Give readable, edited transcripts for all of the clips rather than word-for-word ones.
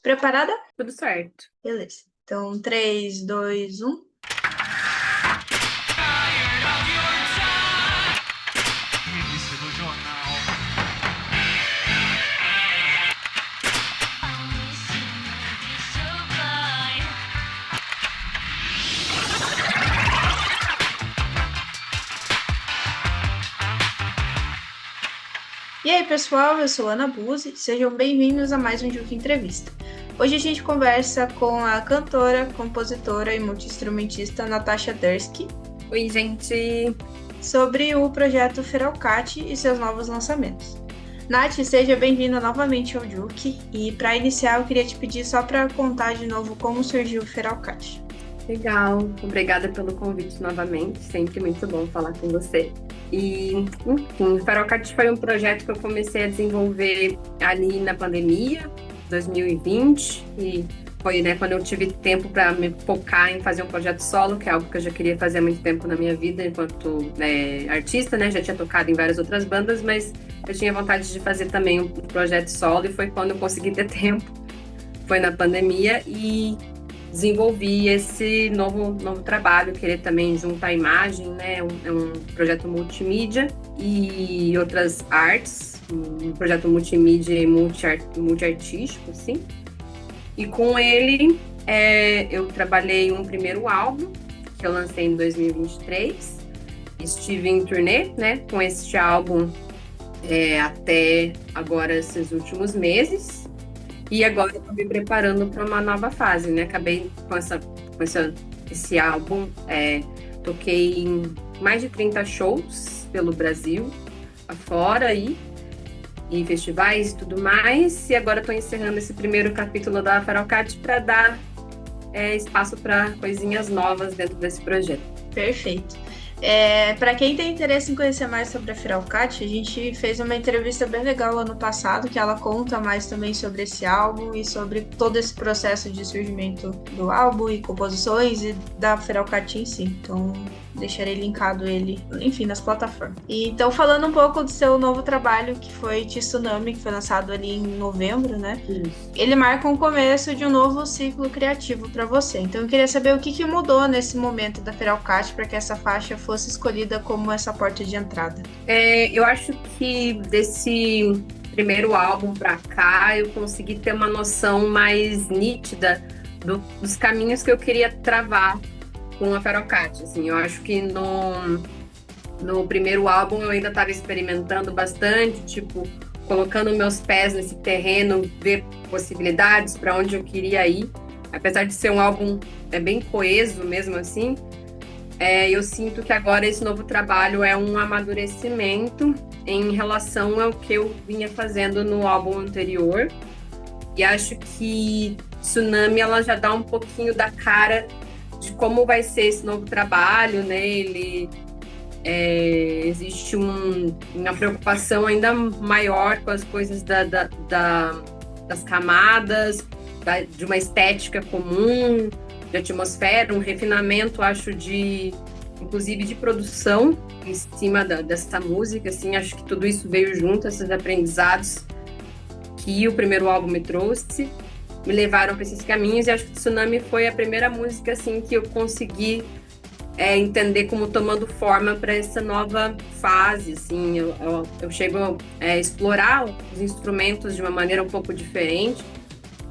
Preparada? Tudo certo. Beleza. Então, 3, 2, 1. Início do jornal. E aí, pessoal, eu sou Ana Buzzi, sejam bem-vindos a mais um Juca Entrevista. Hoje a gente conversa com a cantora, compositora e multi-instrumentista Natasha Dursky. Oi, gente! Sobre o projeto Feralcate e seus novos lançamentos. Nath, seja bem-vinda novamente ao Juke, e para iniciar eu queria te pedir só para contar de novo como surgiu o Feralcate. Legal, obrigada pelo convite novamente, sempre muito bom falar com você. E, enfim, o Feralcate foi um projeto que eu comecei a desenvolver ali na pandemia, 2020, e foi, quando eu tive tempo para me focar em fazer um projeto solo, que é algo que eu já queria fazer há muito tempo na minha vida enquanto artista, já tinha tocado em várias outras bandas, mas eu tinha vontade de fazer também um projeto solo, e foi quando eu consegui ter tempo, foi na pandemia, e desenvolvi esse novo trabalho, querer também juntar a imagem, é um projeto multimídia e outras artes, um projeto multimídia e multiartístico, assim. E com ele, eu trabalhei um primeiro álbum, que eu lancei em 2023. Estive em turnê, com este álbum até agora, esses últimos meses. E agora eu estou me preparando para uma nova fase, Acabei com esse álbum, toquei em mais de 30 shows pelo Brasil, afora aí, e festivais e tudo mais, e agora estou encerrando esse primeiro capítulo da Feralcate para dar espaço para coisinhas novas dentro desse projeto. Perfeito. Para quem tem interesse em conhecer mais sobre a Feralcate, a gente fez uma entrevista bem legal ano passado, que ela conta mais também sobre esse álbum e sobre todo esse processo de surgimento do álbum e composições e da Feralcate em si. Então, deixarei linkado ele, enfim, nas plataformas. E, então, falando um pouco do seu novo trabalho, que foi Tsunami, que foi lançado ali em novembro, Isso. Ele marca um começo de um novo ciclo criativo para você. Então, eu queria saber o que mudou nesse momento da Feralcate para que essa faixa fosse escolhida como essa porta de entrada. Eu acho que desse primeiro álbum para cá, eu consegui ter uma noção mais nítida dos caminhos que eu queria travar com a Feralcate, assim. Eu acho que no primeiro álbum eu ainda estava experimentando bastante, colocando meus pés nesse terreno, ver possibilidades para onde eu queria ir. Apesar de ser um álbum bem coeso mesmo assim, eu sinto que agora esse novo trabalho é um amadurecimento em relação ao que eu vinha fazendo no álbum anterior. E acho que Tsunami, ela já dá um pouquinho da cara de como vai ser esse novo trabalho, Ele existe uma preocupação ainda maior com as coisas das camadas, de uma estética comum, de atmosfera, um refinamento, acho, inclusive de produção em cima dessa música, assim. Acho que tudo isso veio junto, esses aprendizados que o primeiro álbum me trouxe, me levaram para esses caminhos, e acho que Tsunami foi a primeira música, assim, que eu consegui entender como tomando forma para essa nova fase, assim. Eu chego a explorar os instrumentos de uma maneira um pouco diferente,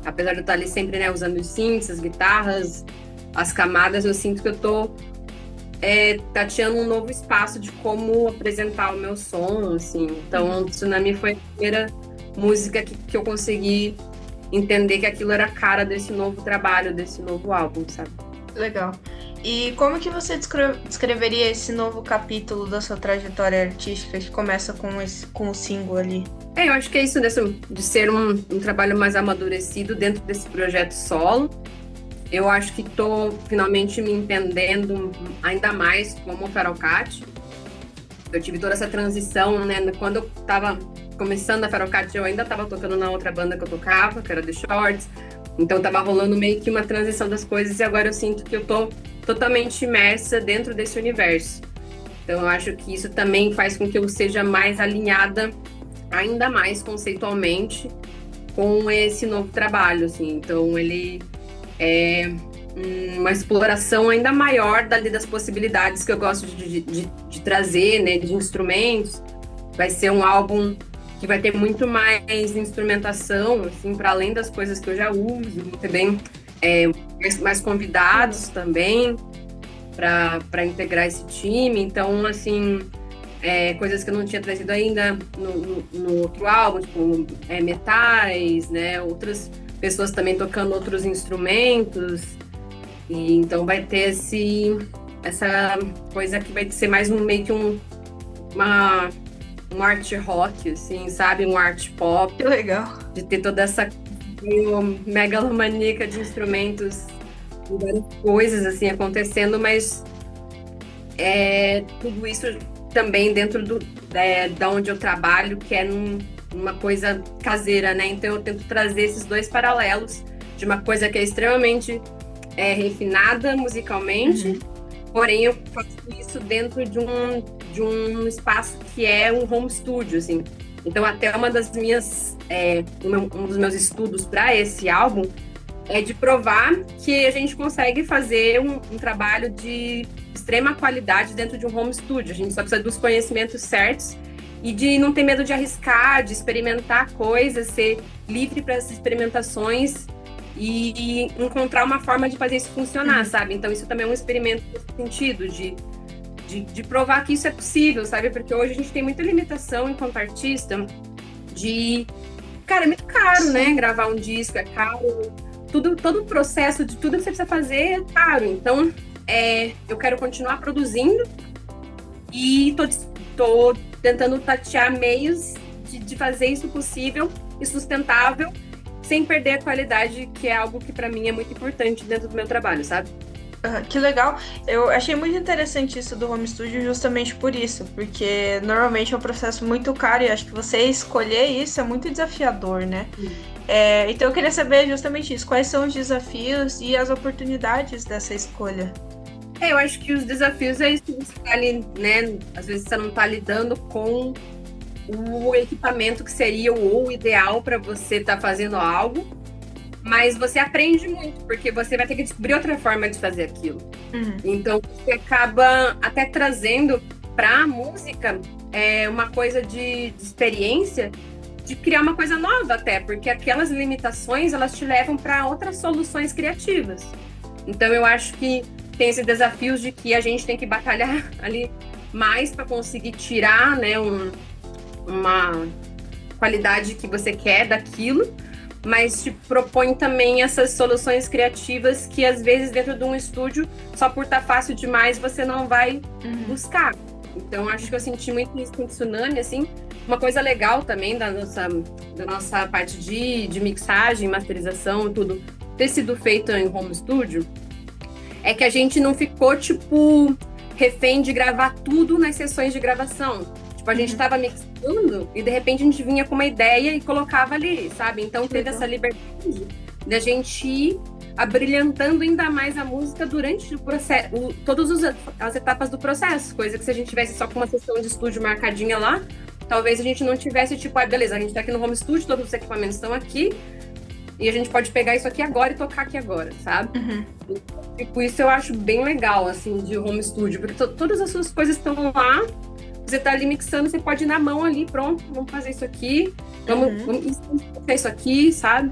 apesar de eu estar ali sempre, usando os synths, as guitarras, as camadas. Eu sinto que eu estou tateando um novo espaço de como apresentar o meu som, assim. Então, Tsunami foi a primeira música que eu consegui entender que aquilo era a cara desse novo trabalho, desse novo álbum, sabe? Legal. E como que você descreveria esse novo capítulo da sua trajetória artística que começa com o single ali? Eu acho que é isso de ser um trabalho mais amadurecido dentro desse projeto solo. Eu acho que estou finalmente me entendendo ainda mais como Feralcate. Eu tive toda essa transição, Quando eu estava começando a Feralcate, eu ainda estava tocando na outra banda que eu tocava, que era The Shorts. Então estava rolando meio que uma transição das coisas, e agora eu sinto que eu estou totalmente imersa dentro desse universo. Então eu acho que isso também faz com que eu seja mais alinhada, ainda mais conceitualmente, com esse novo trabalho, assim. Então, ele é uma exploração ainda maior dali das possibilidades que eu gosto de trazer, né, de instrumentos. Vai ser um álbum que vai ter muito mais instrumentação, assim, para além das coisas que eu já uso, também mais convidados também para integrar esse time. Então, assim, coisas que eu não tinha trazido ainda no outro álbum, tipo metais, né, outras pessoas também tocando outros instrumentos. E então vai ter essa coisa que vai ser mais meio que um art rock, assim, sabe? Um art pop. Que legal. De ter toda essa megalomaníaca de instrumentos e várias coisas, assim, acontecendo, mas tudo isso também dentro da onde eu trabalho, que é numa coisa caseira, né? Então eu tento trazer esses dois paralelos de uma coisa que é extremamente refinada musicalmente, porém eu faço isso dentro de um espaço que é um home studio, assim. Então até um dos meus estudos para esse álbum é de provar que a gente consegue fazer um trabalho de extrema qualidade dentro de um home studio. A gente só precisa dos conhecimentos certos e de não ter medo de arriscar, de experimentar coisas, ser livre para essas experimentações e encontrar uma forma de fazer isso funcionar, sabe? Então isso também é um experimento nesse sentido, de provar que isso é possível, sabe? Porque hoje a gente tem muita limitação enquanto artista Cara, é muito caro, né? Gravar um disco é caro, todo o processo de tudo que você precisa fazer é caro. Então, eu quero continuar produzindo e tô tentando tatear meios de fazer isso possível e sustentável, sem perder a qualidade, que é algo que para mim é muito importante dentro do meu trabalho, sabe? Que legal. Eu achei muito interessante isso do home studio justamente por isso, porque normalmente é um processo muito caro e acho que você escolher isso é muito desafiador, né? Então eu queria saber justamente isso, quais são os desafios e as oportunidades dessa escolha? Eu acho que os desafios é isso que você tá ali, né? Às vezes você não tá lidando com o equipamento que seria o ideal para você estar fazendo algo, mas você aprende muito, porque você vai ter que descobrir outra forma de fazer aquilo. Então, você acaba até trazendo para a música uma coisa de experiência, de criar uma coisa nova até, porque aquelas limitações, elas te levam para outras soluções criativas. Então, eu acho que tem esses desafios de que a gente tem que batalhar ali mais para conseguir tirar, né, uma qualidade que você quer daquilo, mas te propõe também essas soluções criativas que, às vezes, dentro de um estúdio, só por estar fácil demais, você não vai buscar. Então, acho que eu senti muito isso com Tsunami, assim. Uma coisa legal também da nossa parte de mixagem, masterização, tudo, ter sido feito em home studio, é que a gente não ficou, tipo, refém de gravar tudo nas sessões de gravação. Tipo, a gente estava mixando e, de repente, a gente vinha com uma ideia e colocava ali, sabe? Então, teve essa liberdade de a gente ir abrilhantando ainda mais a música durante o processo, todas as etapas do processo. Coisa que se a gente tivesse só com uma sessão de estúdio marcadinha lá, talvez a gente não tivesse, tipo, beleza, a gente tá aqui no home studio, todos os equipamentos estão aqui, e a gente pode pegar isso aqui agora e tocar aqui agora, sabe? E, tipo, isso eu acho bem legal, assim, de home studio, porque todas as suas coisas estão lá. Você tá ali mixando, você pode ir na mão ali, pronto, vamos fazer isso aqui, vamos fazer isso aqui, sabe?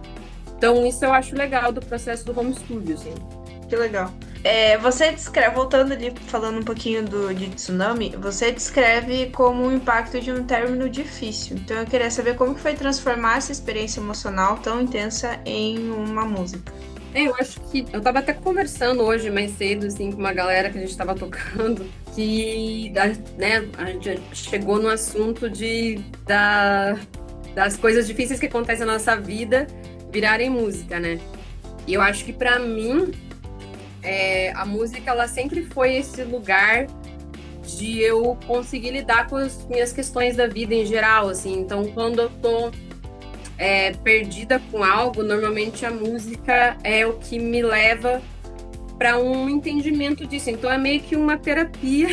Então, isso eu acho legal do processo do home studio, assim. Que legal. Você descreve, voltando ali, falando um pouquinho de Tsunami, você descreve como um impacto de um término difícil. Então, eu queria saber como que foi transformar essa experiência emocional tão intensa em uma música. Eu acho que... Eu tava até conversando hoje mais cedo, assim, com uma galera que a gente tava tocando, que, né, a gente chegou no assunto das coisas difíceis que acontecem na nossa vida virarem música, né? E eu acho que pra mim, a música, ela sempre foi esse lugar de eu conseguir lidar com as minhas questões da vida em geral, assim. Então, quando eu tô perdida com algo, normalmente a música é o que me leva para um entendimento disso. Então é meio que uma terapia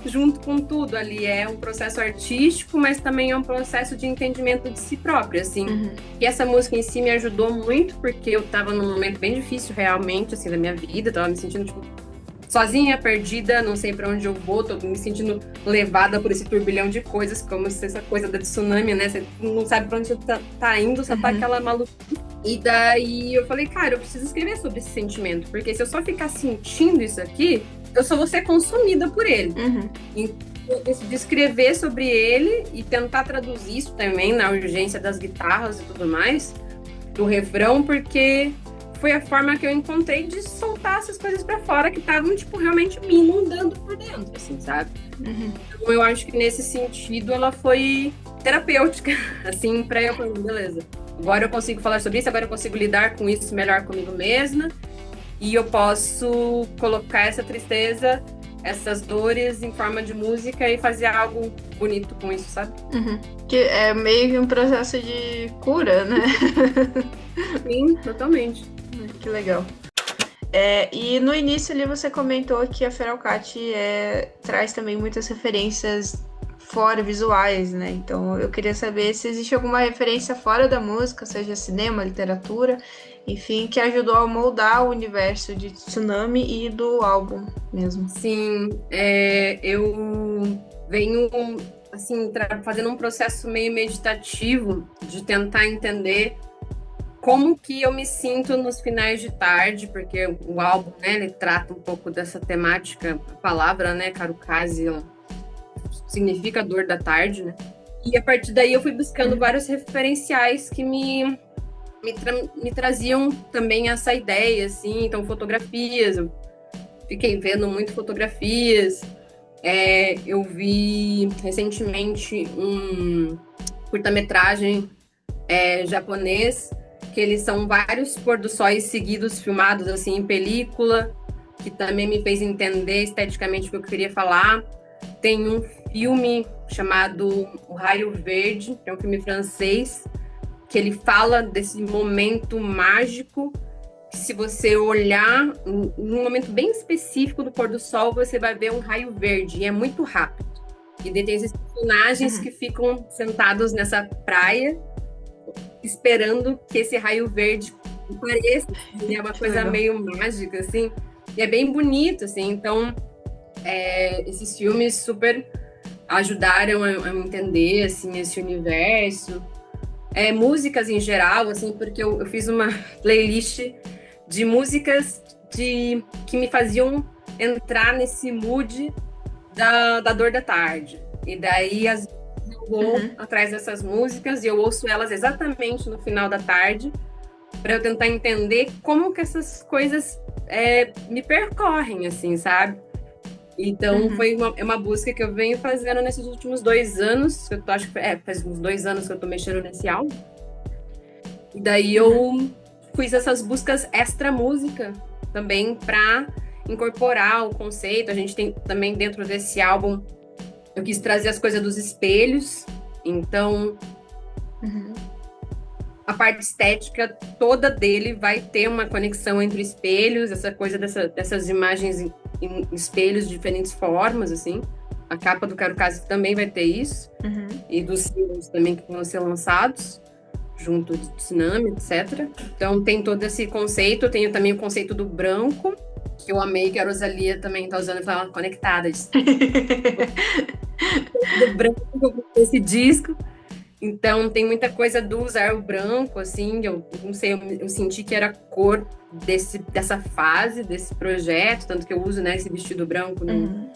junto com tudo ali. É um processo artístico, mas também é um processo de entendimento de si próprio, assim. E essa música em si me ajudou muito, porque eu tava num momento bem difícil, realmente, assim, da minha vida. Tava me sentindo, tipo, sozinha, perdida, não sei pra onde eu vou, tô me sentindo levada por esse turbilhão de coisas, como se essa coisa da tsunami, né? Você não sabe pra onde você tá indo, só tá aquela maluca. E daí eu falei, cara, eu preciso escrever sobre esse sentimento, porque se eu só ficar sentindo isso aqui, eu só vou ser consumida por ele. Então, eu decidi escrever sobre ele e tentar traduzir isso também na urgência das guitarras e tudo mais, do refrão, porque foi a forma que eu encontrei de soltar essas coisas pra fora que estavam, tipo, realmente me inundando por dentro, assim, sabe? Então eu acho que nesse sentido ela foi terapêutica, assim, pra eu falar, beleza. Agora eu consigo falar sobre isso, agora eu consigo lidar com isso melhor comigo mesma e eu posso colocar essa tristeza, essas dores em forma de música e fazer algo bonito com isso, sabe? Que é meio que um processo de cura, né? Sim, totalmente. Que legal. E no início ali você comentou que a Feralcate traz também muitas referências fora visuais, né? Então eu queria saber se existe alguma referência fora da música, seja cinema, literatura, enfim, que ajudou a moldar o universo de Tsunami e do álbum mesmo. Sim, eu venho assim fazendo um processo meio meditativo de tentar entender como que eu me sinto nos finais de tarde, porque o álbum, né, ele trata um pouco dessa temática, a palavra, né, Karukaze, significa dor da tarde, né? E a partir daí eu fui buscando vários referenciais que me traziam também essa ideia, assim, então fotografias, eu fiquei vendo muito fotografias, eu vi recentemente um curta-metragem japonês, que eles são vários pôr do sóis seguidos, filmados assim em película, que também me fez entender esteticamente o que eu queria falar. Tem um filme chamado O Raio Verde, que é um filme francês, que ele fala desse momento mágico, que se você olhar num momento bem específico do pôr do sol, você vai ver um raio verde, e é muito rápido. E daí tem esses personagens que ficam sentados nessa praia, esperando que esse raio verde apareça. É uma coisa meio mágica, assim. E é bem bonito, assim. Então, esses filmes super ajudaram a entender, assim, esse universo. Músicas em geral, assim, porque eu fiz uma playlist de músicas que me faziam entrar nesse mood da dor da tarde. E daí, às vezes, eu vou atrás dessas músicas e eu ouço elas exatamente no final da tarde para eu tentar entender como que essas coisas me percorrem, assim, sabe? Então, é uma busca que eu venho fazendo nesses últimos 2 anos, eu acho que faz uns 2 anos que eu tô mexendo nesse álbum. E daí eu fiz essas buscas extra música também para incorporar o conceito. A gente tem também dentro desse álbum, eu quis trazer as coisas dos espelhos, então a parte estética toda dele vai ter uma conexão entre espelhos, essa coisa dessas imagens em espelhos de diferentes formas, assim. A capa do Karukaze também vai ter isso, e dos singles também que vão ser lançados, junto de Tsunami, etc. Então tem todo esse conceito, tenho também o conceito do branco, que eu amei, que a Rosalia também tá usando, fala conectadas. Do branco, esse disco. Então tem muita coisa do usar o branco, assim, eu não sei, eu senti que era a cor dessa fase, desse projeto, tanto que eu uso, né, esse vestido branco na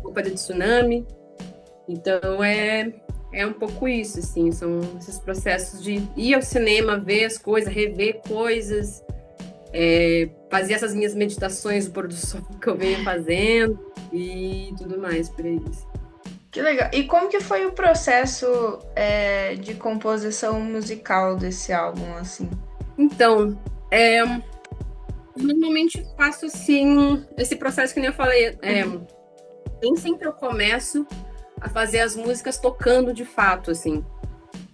roupa de Tsunami. Então é um pouco isso, assim, são esses processos de ir ao cinema, ver as coisas, rever coisas, fazer essas minhas meditações do pôr do sol que eu venho fazendo e tudo mais por aí. Que legal. E como que foi o processo de composição musical desse álbum, assim? Então, normalmente faço, assim, esse processo que nem eu falei, nem sempre eu começo a fazer as músicas tocando de fato, assim.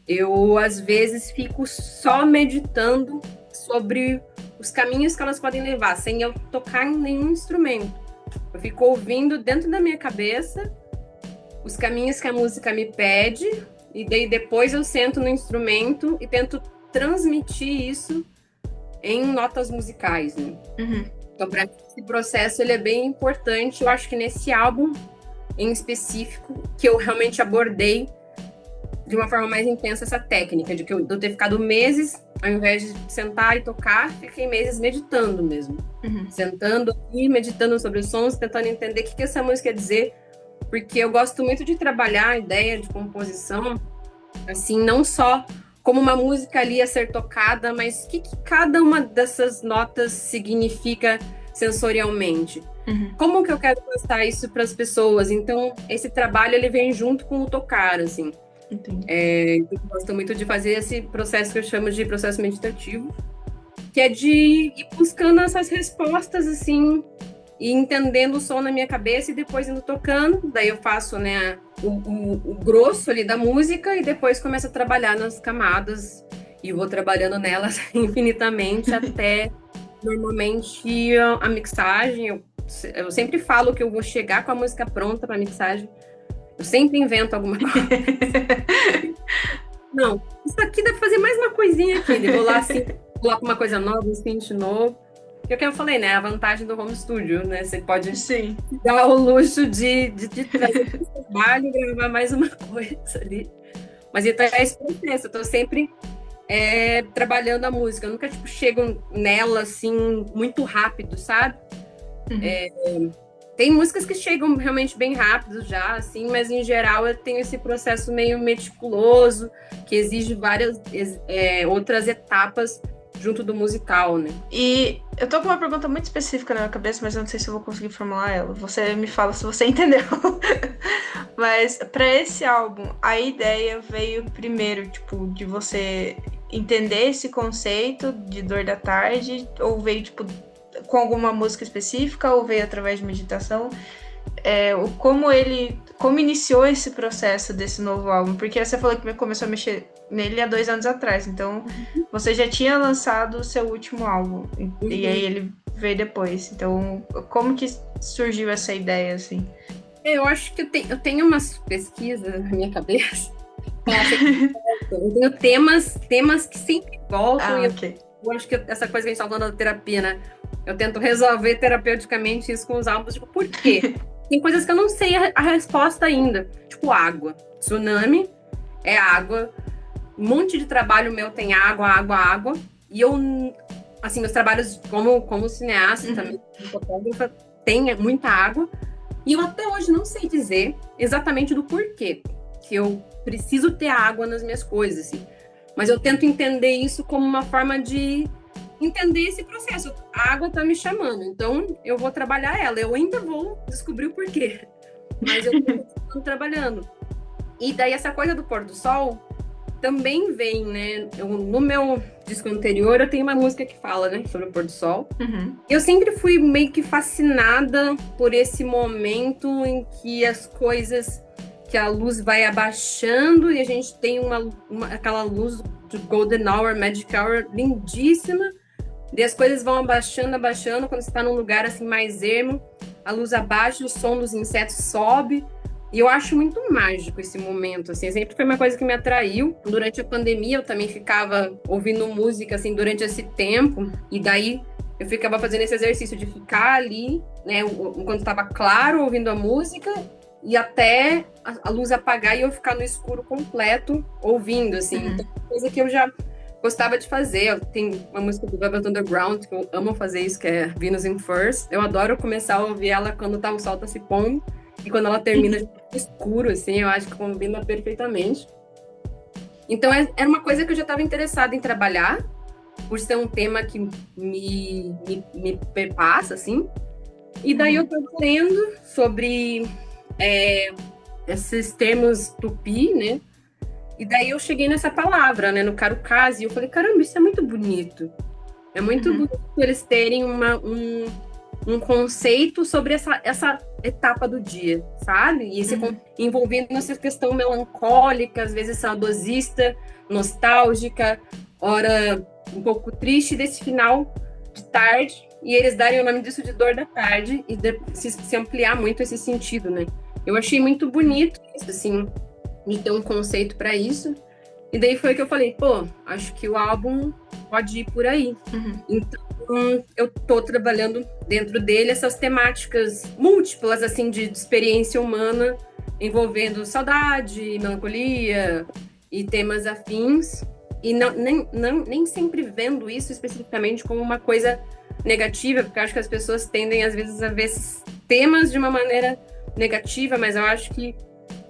Eu, às vezes, fico só meditando sobre os caminhos que elas podem levar, sem eu tocar em nenhum instrumento. Eu fico ouvindo dentro da minha cabeça os caminhos que a música me pede, e daí depois eu sento no instrumento e tento transmitir isso em notas musicais, né? Então, para esse processo, ele é bem importante. Eu acho que nesse álbum, em específico, que eu realmente abordei de uma forma mais intensa essa técnica, de eu ter ficado meses, ao invés de sentar e tocar, fiquei meses meditando mesmo. Sentando aqui, meditando sobre os sons, tentando entender o que essa música quer dizer, porque eu gosto muito de trabalhar a ideia de composição, assim, não só como uma música ali a ser tocada, mas o que cada uma dessas notas significa sensorialmente. Como que eu quero passar isso para as pessoas? Então, esse trabalho, ele vem junto com o tocar, assim. Eu gosto muito de fazer esse processo que eu chamo de processo meditativo, que é de ir buscando essas respostas, assim, e entendendo o som na minha cabeça e depois indo tocando. Daí eu faço, né, o grosso ali da música e depois começo a trabalhar nas camadas e vou trabalhando nelas infinitamente até, normalmente, a mixagem. Eu sempre falo que eu vou chegar com a música pronta para mixagem. Eu sempre invento alguma coisa. Não, isso aqui dá pra fazer mais uma coisinha aqui. Eu vou lá, assim, coloco uma coisa nova, um synth novo. Que é o que eu falei, né? A vantagem do home studio, né? Você pode dar o luxo de trazer o trabalho e gravar mais uma coisa ali. Mas então é esse processo. Eu tô sempre trabalhando a música. Eu nunca, chego nela, assim, muito rápido, sabe? Tem músicas que chegam realmente bem rápido já, assim, mas em geral eu tenho esse processo meio meticuloso, que exige várias outras etapas junto do musical, né? E eu tô com uma pergunta muito específica na minha cabeça, mas eu não sei se eu vou conseguir formular ela. Você me fala se você entendeu. Mas pra esse álbum, a ideia veio primeiro, de você entender esse conceito de Dor da Tarde, ou veio, com alguma música específica, ou veio através de meditação? Como iniciou esse processo desse novo álbum? Porque você falou que começou a mexer nele há 2 anos atrás, então você já tinha lançado o seu último álbum, e aí ele veio depois. Então, como que surgiu essa ideia, assim? Eu acho que eu tenho umas pesquisas na minha cabeça. Eu tenho temas que sempre voltam. Eu acho que essa coisa que a gente tá falando da terapia, né? Eu tento resolver terapeuticamente isso com os álbuns. Por quê? Tem coisas que eu não sei a resposta ainda. Água. Tsunami é água. Um monte de trabalho meu tem água. E eu, assim, meus trabalhos como cineasta, também como fotógrafa, tem muita água. E eu até hoje não sei dizer exatamente do porquê que eu preciso ter água nas minhas coisas, assim. Mas eu tento entender isso como uma forma de entender esse processo. A água tá me chamando, então eu vou trabalhar ela. Eu ainda vou descobrir o porquê, mas eu tô trabalhando. E daí essa coisa do pôr do sol também vem, né? No meu disco anterior eu tenho uma música que fala, né, sobre o pôr do sol. Eu sempre fui meio que fascinada por esse momento em que as coisas, que a luz vai abaixando e a gente tem aquela luz de Golden Hour, Magic Hour lindíssima. E as coisas vão abaixando, quando você está num lugar assim mais ermo, a luz abaixa, o som dos insetos sobe. E eu acho muito mágico esse momento, assim, sempre foi uma coisa que me atraiu. Durante a pandemia eu também ficava ouvindo música, assim, durante esse tempo, e daí eu ficava fazendo esse exercício de ficar ali, né, enquanto estava claro, ouvindo a música, e até a luz apagar e eu ficar no escuro completo, ouvindo, assim. Então, coisa que eu já gostava de fazer. Tem uma música do Velvet Underground que eu amo fazer isso, que é Venus in Furs. Eu adoro começar a ouvir ela quando o sol tá se pondo, e quando ela termina escuro, assim, eu acho que combina perfeitamente. Então, era uma coisa que eu já estava interessada em trabalhar, por ser um tema que me perpassa, assim. E daí eu tô lendo sobre esses termos tupi, né? E daí eu cheguei nessa palavra, né, no Karukazi, e eu falei, caramba, isso é muito bonito. É muito bonito eles terem um conceito sobre essa etapa do dia, sabe? E envolvendo essa questão melancólica, às vezes saudosista, nostálgica, ora um pouco triste desse final de tarde, e eles darem o nome disso de Dor da Tarde e se ampliar muito esse sentido, né? Eu achei muito bonito isso, assim, de ter um conceito para isso. E daí foi que eu falei, pô, acho que o álbum pode ir por aí. Então, eu tô trabalhando dentro dele essas temáticas múltiplas, assim, de experiência humana, envolvendo saudade, melancolia e temas afins. E nem sempre vendo isso especificamente como uma coisa negativa, porque eu acho que as pessoas tendem, às vezes, a ver esses temas de uma maneira negativa, mas eu acho que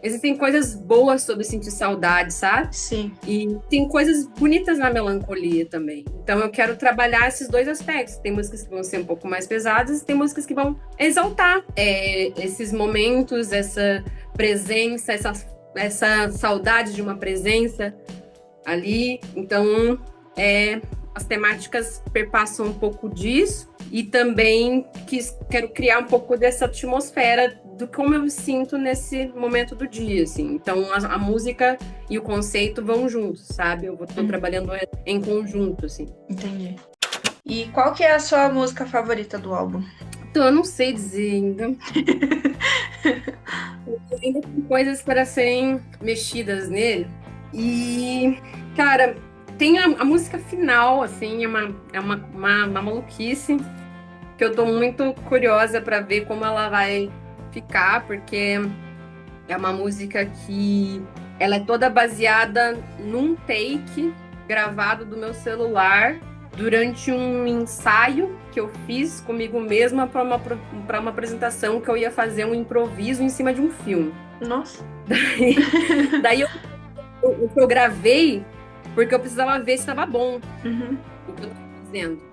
existem coisas boas sobre sentir saudade, sabe? Sim. E tem coisas bonitas na melancolia também. Então eu quero trabalhar esses dois aspectos. Tem músicas que vão ser um pouco mais pesadas e tem músicas que vão exaltar esses momentos, essa presença, essa saudade de uma presença ali. Então, as temáticas perpassam um pouco disso e também quero criar um pouco dessa atmosfera do como eu me sinto nesse momento do dia, assim. Então, a música e o conceito vão juntos, sabe? Eu tô trabalhando em conjunto, assim. Entendi. E qual que é a sua música favorita do álbum? Então, eu não sei dizer ainda. Ainda tem coisas para serem mexidas nele. E, cara, tem a música final, assim, é uma maluquice que eu tô muito curiosa para ver como ela vai ficar, porque é uma música que ela é toda baseada num take gravado do meu celular durante um ensaio que eu fiz comigo mesma para uma apresentação que eu ia fazer um improviso em cima de um filme. Nossa. Daí eu gravei porque eu precisava ver se estava bom o que eu estava fazendo.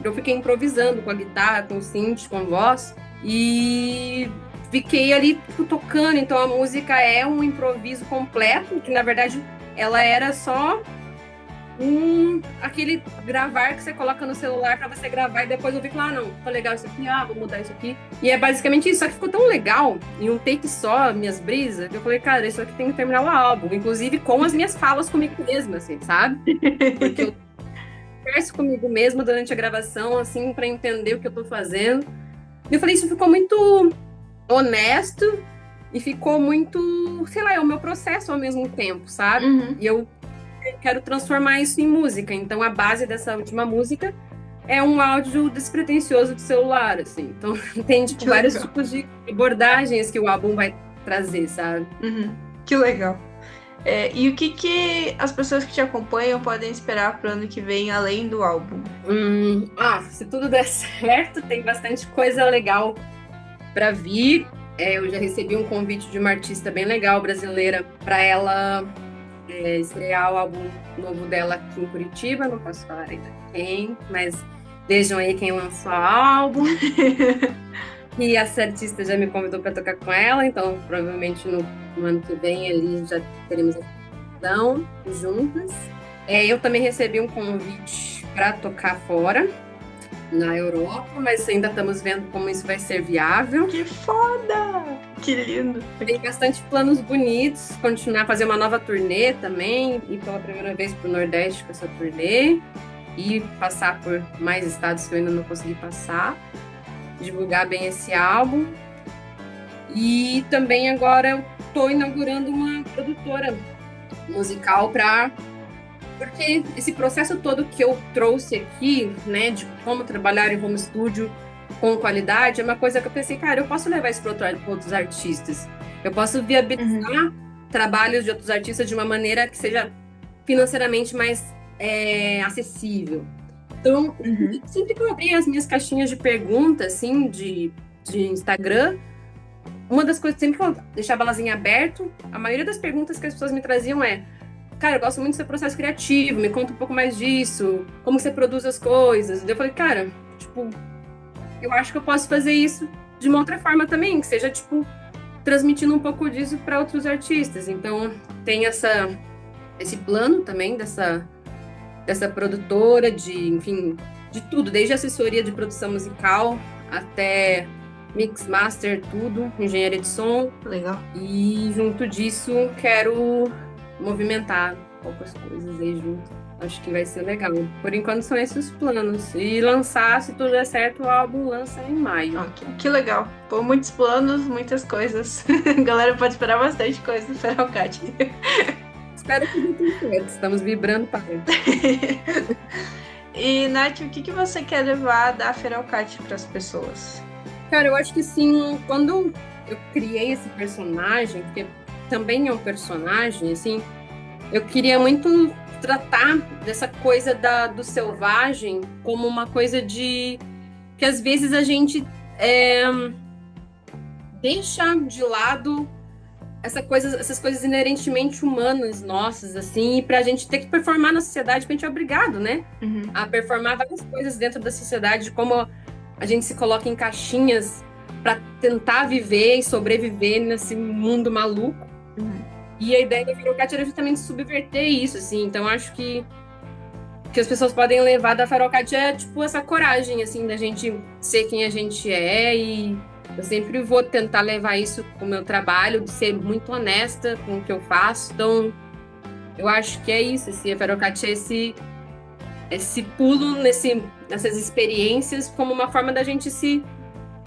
Eu fiquei improvisando com a guitarra, com o synth, com a voz e fiquei ali tocando. Então a música é um improviso completo, que na verdade ela era só aquele gravar que você coloca no celular para você gravar e depois eu vi, não, tá legal isso aqui, vou mudar isso aqui. E é basicamente isso, só que ficou tão legal, em um take só, minhas brisas, que eu falei, cara, isso aqui tem que terminar o álbum, inclusive com as minhas falas comigo mesma, assim, sabe? Porque eu converso comigo mesma durante a gravação, assim, para entender o que eu tô fazendo. E eu falei, isso ficou muito honesto e ficou muito, sei lá, é o meu processo ao mesmo tempo, sabe? E eu quero transformar isso em música. Então, a base dessa última música é um áudio despretensioso de celular, assim. Então, tem tipo, vários tipos de abordagens que o álbum vai trazer, sabe? Que legal. E o que as pessoas que te acompanham podem esperar pro ano que vem, além do álbum? Se tudo der certo, tem bastante coisa legal para vir. Eu já recebi um convite de uma artista bem legal, brasileira, para ela estrear o álbum novo dela aqui em Curitiba. Não posso falar ainda quem, mas vejam aí quem lançou o álbum. E essa artista já me convidou para tocar com ela, então provavelmente no ano que vem ali já teremos a produção juntas. Eu também recebi um convite para tocar fora, na Europa, mas ainda estamos vendo como isso vai ser viável. Que foda! Que lindo! Tem bastante planos bonitos, continuar a fazer uma nova turnê também, ir pela primeira vez para o Nordeste com essa turnê, e passar por mais estados que eu ainda não consegui passar, divulgar bem esse álbum. E também agora eu estou inaugurando uma produtora musical porque esse processo todo que eu trouxe aqui, né, de como trabalhar em home studio com qualidade, é uma coisa que eu pensei, cara, eu posso levar isso para outros artistas. Eu posso viabilizar trabalhos de outros artistas de uma maneira que seja financeiramente mais acessível. Então, sempre que eu abri as minhas caixinhas de perguntas, assim, de Instagram, uma das coisas, sempre que eu deixava elas em aberto, a maioria das perguntas que as pessoas me traziam cara, eu gosto muito do seu processo criativo, me conta um pouco mais disso, como você produz as coisas. E eu falei, cara, tipo, eu acho que eu posso fazer isso de uma outra forma também, que seja, tipo, transmitindo um pouco disso para outros artistas. Então, tem esse plano também dessa produtora, enfim, de tudo, desde assessoria de produção musical até mix, master, tudo, engenharia de som. Legal. E junto disso, quero movimentar poucas coisas aí junto. Acho que vai ser legal. Por enquanto são esses os planos. E lançar, se tudo der certo, o álbum lança em maio. Ok, que legal. Pô, muitos planos, muitas coisas. A galera pode esperar bastante coisa do Feralcate. Espero que dê tudo certo. Estamos vibrando para isso. E, Nath, o que você quer levar da Feralcate para as pessoas? Cara, eu acho que sim, quando eu criei esse personagem, porque também é um personagem, assim, eu queria muito tratar dessa coisa do selvagem como uma coisa de que às vezes a gente deixa de lado essas coisas inerentemente humanas nossas, assim, e pra gente ter que performar na sociedade, porque a gente é obrigado, né? A performar várias coisas dentro da sociedade, como a gente se coloca em caixinhas para tentar viver e sobreviver nesse mundo maluco. E a ideia da Feralcate era justamente subverter isso, assim. Então, acho que as pessoas podem levar da Feralcate é, tipo, essa coragem, assim, da gente ser quem a gente é. E eu sempre vou tentar levar isso com o meu trabalho, de ser muito honesta com o que eu faço. Então, eu acho que é isso, assim. A Feralcate é esse pulo nessas experiências como uma forma da gente se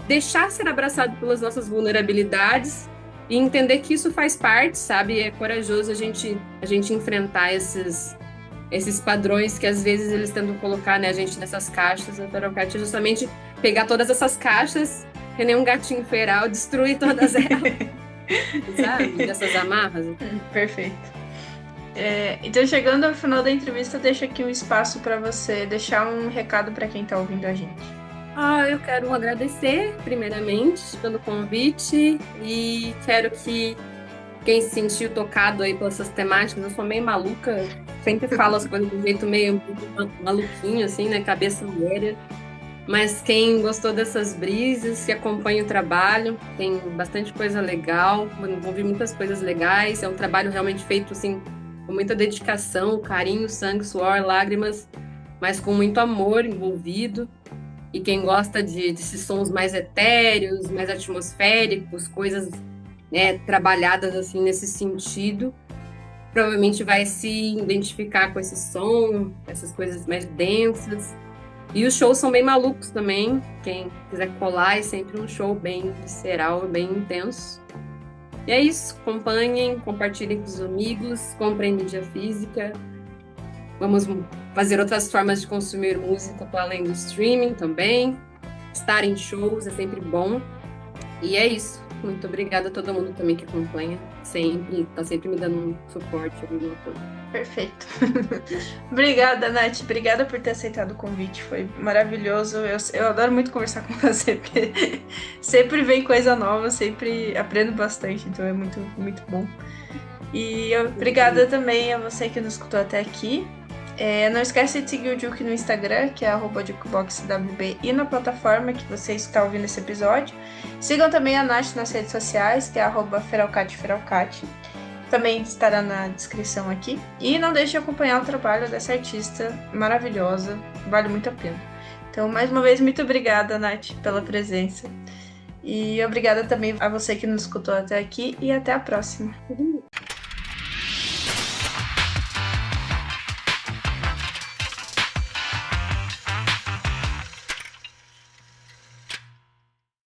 deixar ser abraçado pelas nossas vulnerabilidades e entender que isso faz parte, sabe? É corajoso a gente enfrentar esses padrões que às vezes eles tentam colocar, né, a gente nessas caixas. A Feralcate é justamente pegar todas essas caixas, que nem um gatinho feral, destruir todas elas, sabe? Dessas amarras. Perfeito. Então, chegando ao final da entrevista, deixo aqui um espaço para você deixar um recado para quem está ouvindo a gente. Eu quero agradecer, primeiramente, pelo convite e quero que quem se sentiu tocado aí pelas essas temáticas, eu sou meio maluca, sempre falo as coisas de um jeito meio maluquinho, assim, né, cabeça loira, mas quem gostou dessas brisas, que acompanha o trabalho, tem bastante coisa legal, envolvi muitas coisas legais, é um trabalho realmente feito, assim, com muita dedicação, carinho, sangue, suor, lágrimas, mas com muito amor envolvido. E quem gosta desses sons mais etéreos, mais atmosféricos, coisas, né, trabalhadas assim nesse sentido, provavelmente vai se identificar com esse som, essas coisas mais densas. E os shows são bem malucos também. Quem quiser colar, é sempre um show bem visceral, bem intenso. E é isso. Acompanhem, compartilhem com os amigos, comprem mídia física. Vamos fazer outras formas de consumir música para além do streaming também. Estar em shows é sempre bom. E é isso. Muito obrigada a todo mundo também que acompanha. Tá sempre me dando um suporte. Perfeito. Obrigada, Nath. Obrigada por ter aceitado o convite. Foi maravilhoso. Eu adoro muito conversar com você, porque sempre vem coisa nova, sempre aprendo bastante. Então é muito, muito bom. E obrigada também a você que nos escutou até aqui. Não esquece de seguir o Juke no Instagram, que é @JukeBoxWB, e na plataforma que você está ouvindo esse episódio. Sigam também a Nath nas redes sociais, que é @FeralcateFeralcate. Também estará na descrição aqui. E não deixe de acompanhar o trabalho dessa artista maravilhosa, vale muito a pena. Então, mais uma vez, muito obrigada, Nath, pela presença. E obrigada também a você que nos escutou até aqui, e até a próxima.